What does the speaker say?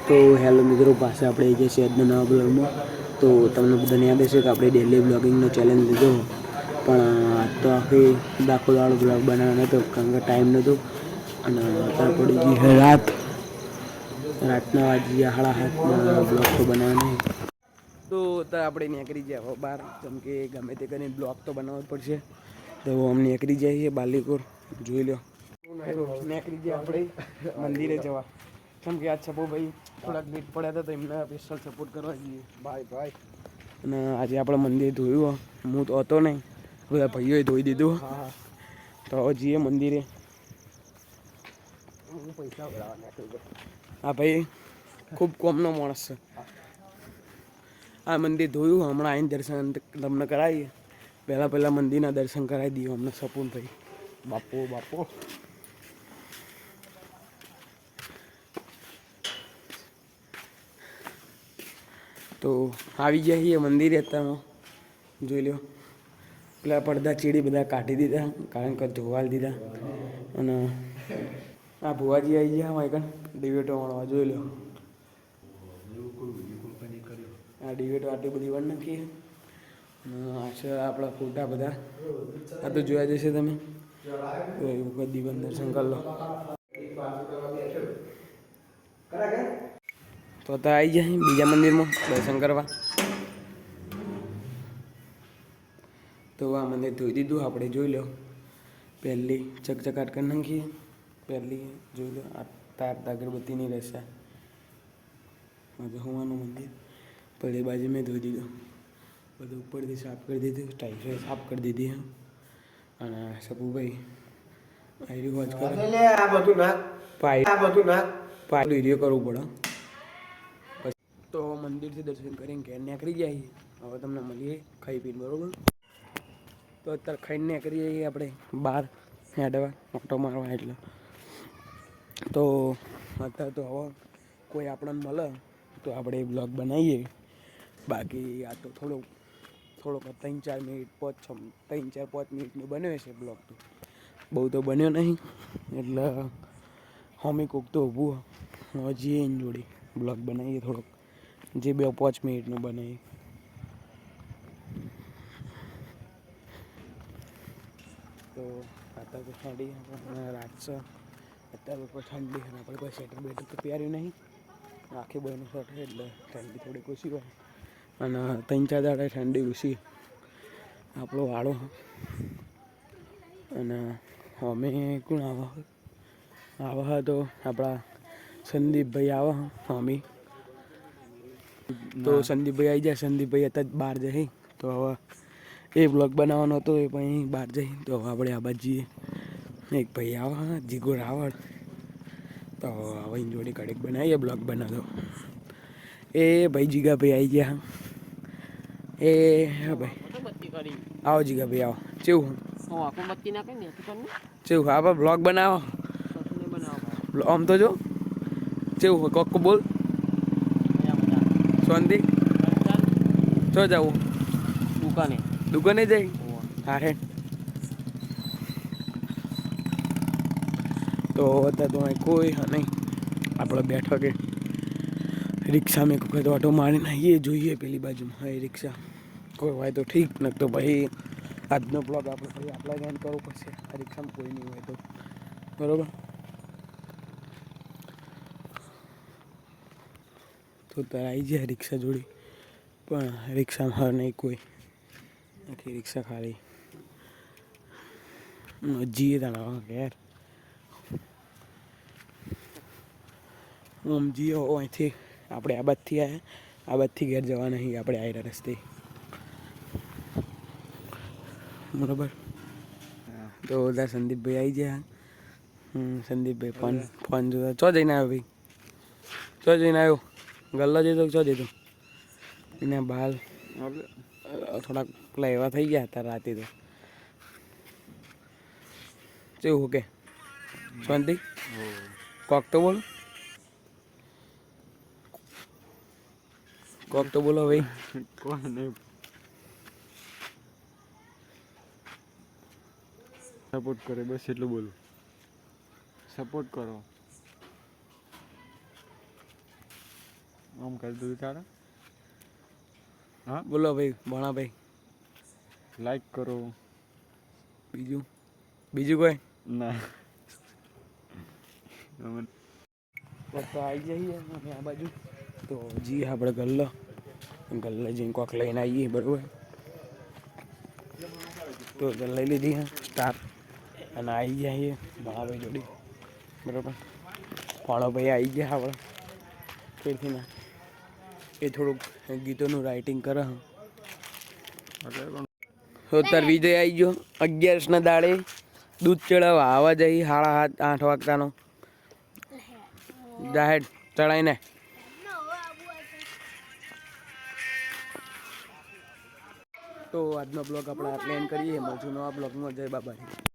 તો હેલો મિત્રો, પાછા આપણે જે છે આજના નવા બ્લોગમાં. તો તમને બધાને યાદ હશે કે આપણે ડેલી બ્લોગિંગનો ચેલેન્જ લીધો, પણ આજ તો આખી દાખો દાડો બ્લોગ બનાવવાનો હતો કારણ કે ટાઈમ નહોતો. અને અત્યારે પડી ગઈ છે રાતના વાગી ગયા 7:30 બ્લોગ તો બનાવવા નહીં. તો આપણે નીકળી ગયા બહાર, જેમ કે ગમે તે કરીને બ્લોગ તો બનાવવો જ પડશે. તો આમ નીકળી જઈએ બાલીપુર, જોઈ લો નીકળી ગયા આપણે મંદિરે જવા. કેમ કે આજ છપુભાઈ થોડાક લેટ પડ્યા હતા, તો એમને સ્પેશિયલ સપોર્ટ કરવા જઈએ. ભાઈ અને આજે આપણે મંદિર ધોયું, હું તો હતો નહીં, બધા ભાઈઓએ ધોઈ દીધું. તો જઈએ મંદિરે. પૈસા હા ભાઈ, ખૂબ કોમનો માણસ છે. આ મંદિર ધોયું, હમણાં આવીને દર્શન તમને કરાવીએ. પહેલાં મંદિરના દર્શન કરાવી દઈએ અમને સપૂનભાઈ. બાપુ તો આવી ગયા છીએ મંદિરે. અત્યારમાં જોઈ લો, પેલા પડદા ચીડી બધા કાઢી દીધા, કારણ કે ધોવાલ દીધા. અને આ ભુવાજી આવી ગયા મારી કણ ડિબેટો મળવા. જોઈ લો આ ડિબેટો આટલી બધી વાર નાખી. આ છે આપણા ફોટા બધા, આ તો જોયા જશે તમે. તો એ વખત દીવાન દર્શન કરી લો. તો આવી જાય બીજા મંદિરમાં દર્શન કરવા. તો આ મંદિર ધોઈ દીધું આપણે. જોઈ લો, પહેલી ચકચકાટ કરી નાખીએ. પહેલી જોઈ લો, આ તાર અગરબત્તીની રહેશે. હોવાનું મંદિર પહેલી બાજુ મેં ધોઈ દીધું, બધું ઉપરથી સાફ કરી દીધું, ટાઈસો સાફ કરી દીધી. અને સપુભાઈ આયરી વોચ કરે. આ બધું નાખ વિડીયો કરવું પડે. તો મંદિરથી દર્શન કરીને ઘેર નીકળી જાય. હવે તમને મળીએ ખાઈ પીને, બરાબર? તો અત્યારે ખાઈને નીકળી જઈએ આપણે બહાર હેડવા, ઓટો મારવા. એટલે તો અત્યારે તો હવે કોઈ આપણને મળે તો આપણે બ્લોગ બનાવીએ. બાકી આ તો થોડોક 3-4 મિનિટ 3-4-5 મિનિટનો બન્યો છે બ્લોગ. તો બહુ તો બન્યો નહીં, એટલે હોમી કોક તો ઊભું હજી એની જોડે બ્લોગ બનાવીએ થોડોક, જે 2-5 મિનિટનો બનાવીએ. તો અત્યારે તો ઠંડી રાત છે, અત્યારે કોઈ ઠંડી આપણે કોઈ સ્વેટર બેટર તો પહેર્યું નહીં. આખી બહેનો શર્ટ એટલે ઠંડી થોડીક ઓછી હોય. અને 3-4 દાડા ઠંડી ઓછી. આપણો વાળો અને અમે કોણ આવા તો આપણા સંદીપભાઈ આવે હોમી. તો સંદીપભાઈ આવી જાય. સંદીપભાઈ અત્યારે બહાર જાય, તો હવે એ બ્લોગ બનાવવાનો હતો, એ પણ બહાર જઈ. તો હવે આપણે આ બાજુ જઈએ. એક ભાઈ આવે જીગો રાવળ, તો હવે એની જોડે કડક બનાવીએ બ્લોગ બનાવતો. એ ભાઈ જીગા ભાઈ આવી ગયા. હા ભાઈ આવો જીગા ભાઈ આવો. કેવું કેવું આપણે બ્લોગ બનાવો આમ તો જો કેવું કોક બોલ. શાંતિ ચો જવું દુકાને જઈ. હા હે. તો અત્યારે તો અહીં કોઈ નહીં, આપણે બેઠો કે રિક્ષા મેં કોઈ ઓટો મારીને આવીએ. જોઈએ પેલી બાજુમાં હા રિક્ષા કોઈ હોય તો ઠીક, ન તો ભાઈ આજનો બ્લોગ આપણે ભાઈ આપણા જ કરવો પડશે. આ રિક્ષામાં કોઈ નહીં હોય તો, બરાબર? તો તારે આવી જાય રિક્ષા જોડી, પણ રિક્ષામાં હા નહીં કોઈ, આખી રિક્ષા ખાલી. જીએ તાણા ઘેર જીઓ અહીંથી આપણે આ બાજથી આવ્યા, આ બાજથી ઘેર જવા નહીં આપણે આયરા રસ્તે, બરાબર? તો ઓલા સંદીપભાઈ આવી ગયા. સંદીપભાઈ ફોન જોતા. ચો જઈને આવ્યો ભાઈ? ચો જઈને આવ્યો? ગલ્લા જતો ચો જતો? એના બાલ થોડાક પેલા એવા થઈ ગયા હતા રાતે. તો કેવું કે શાંતિ? કોક તો બોલ, કોક તો બોલો ભાઈ. કોણ નહીં સપોર્ટ કરે, બસ એટલું બોલું. સપોર્ટ કરો. આમ કરી દીધું તારે. હા બોલો ભાઈ ભણાભાઈ. લાઈક કરો. બીજું બીજું કોઈ ના તો આવી જઈએ અમે આ બાજુ તો જી આપણે ગલ્લો ગલ્લે જઈને કોક લઈને આવીએ બરાબર. તો લઈ લીધી હે તાર અને આવી જઈએ ભણાભાઈ જોડી બરાબર. ભાણાભાઈ આવી ગયા આપણે ફેરથી ના એ થોડુંક ગીતોનું રાઇટિંગ કરે હ. તો તાર વિજય આવી ગયો 11ના દાડે દૂધ ચડાવવા આવવા જઈ 7:30-8 વાગતાનો જાહેર ચડાઈને. તો આજનો બ્લોગ આપણે આટલે એન્ડ કરીએ. મળશું નવા બ્લોગમાં. જય બાબાજી.